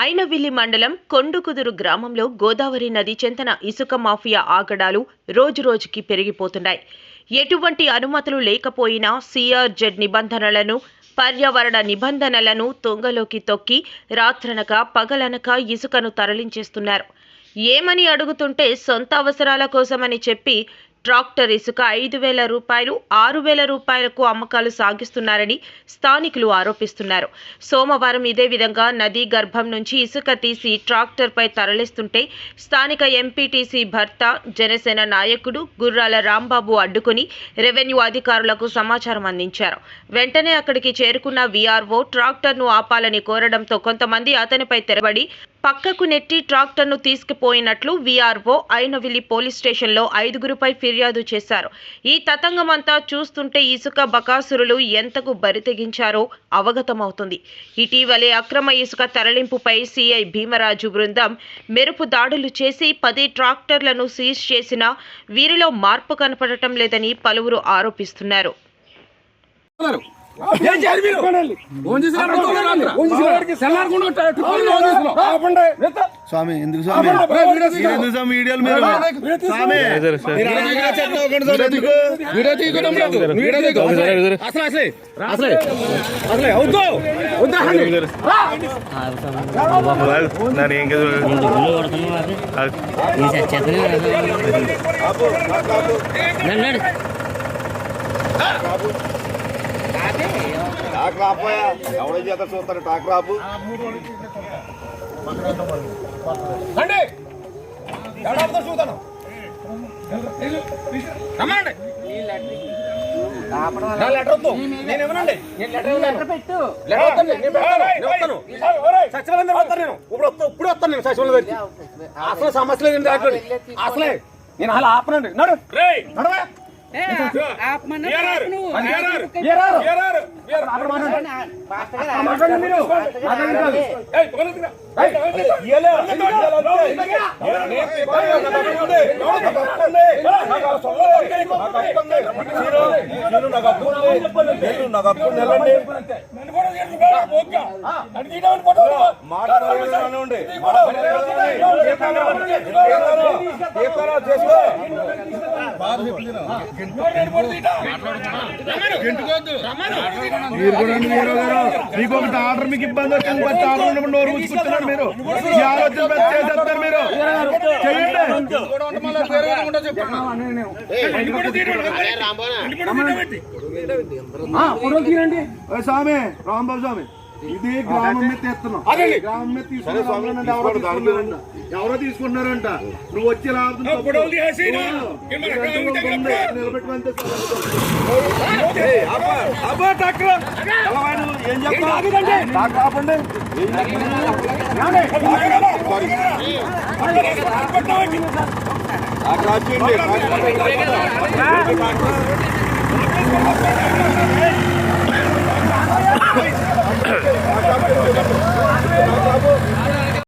ఐనవిల్లి మండలం కొండుకుదురు గ్రామంలో గోదావరి నది చెంతన ఇసుక మాఫియా ఆగడాలు రోజురోజుకి పెరిగిపోతున్నాయి. ఎటువంటి అనుమతులు లేకపోయినా సిఆర్జెడ్ నిబంధనలను, పర్యావరణ నిబంధనలను తొంగలోకి తొక్కి రాత్రనక పగలనక ఇసుకను తరలించేస్తున్నారు. ఏమని అడుగుతుంటే సొంత అవసరాల కోసమని చెప్పి ట్రాక్టర్ ఇసుక 5,000 రూపాయలు, 6,000 రూపాయలకు అమ్మకాలు సాగిస్తున్నారని స్థానికులు ఆరోపిస్తున్నారు. సోమవారం ఇదే విధంగా నదీ గర్భం నుంచి ఇసుక తీసి ట్రాక్టర్పై తరలిస్తుంటే స్థానిక ఎంపీటీసీ భర్త, జనసేన నాయకుడు గుర్రాల రాంబాబు అడ్డుకుని రెవెన్యూ అధికారులకు సమాచారం అందించారు. వెంటనే అక్కడికి చేరుకున్న వీఆర్ఓ ట్రాక్టర్ను ఆపాలని కోరడంతో కొంతమంది అతనిపై తెరబడి పక్కకు నెట్టి ట్రాక్టర్ను తీసుకుపోయినట్లు వీఆర్ఓ ఐనవిల్లి పోలీస్ స్టేషన్లో 5గురిపై ఫిర్యాదు చేశారు. ఈ తతంగమంతా చూస్తుంటే ఇసుక బకాసురులు ఎంతకు బరితెగించారో అవగతమవుతుంది. ఇటీవలే అక్రమ ఇసుక తరలింపుపై సిఐ భీమరాజు బృందం మెరుపు దాడులు చేసి 10 ట్రాక్టర్లను సీజ్ చేసినా వీరిలో మార్పు కనపడటం లేదని పలువురు ఆరోపిస్తున్నారు. స్వామి ఎందుకు స్వామి వీడియోలు మీరు ఎవడో చేత చూస్తారు ట్రాక్టర్ ఆపు ఇప్పుడు వస్తాను నేను సచివాలయం దగ్గరికి. అసలు సమస్య లేదండి అసలే నేను అలా ఆపనండి. మీకు ఒకటి ఆర్డర్ మీకు ఇబ్బంది వచ్చింది, బట్ ఆర్డర్ ఉన్నప్పుడు నోరు కూర్చుంటున్నారు మీరు. ఈ ఆలోచన చేస్తారు మీరు. స్వామి రాంబాబు స్వామి ఇది గ్రామం మీద తెస్తున్నాం. గ్రామం మీద తీసుకున్నారంట, ఎవరో తీసుకుంటున్నారంట. నువ్వు వచ్చి ఏం చెప్తా ఆపండి.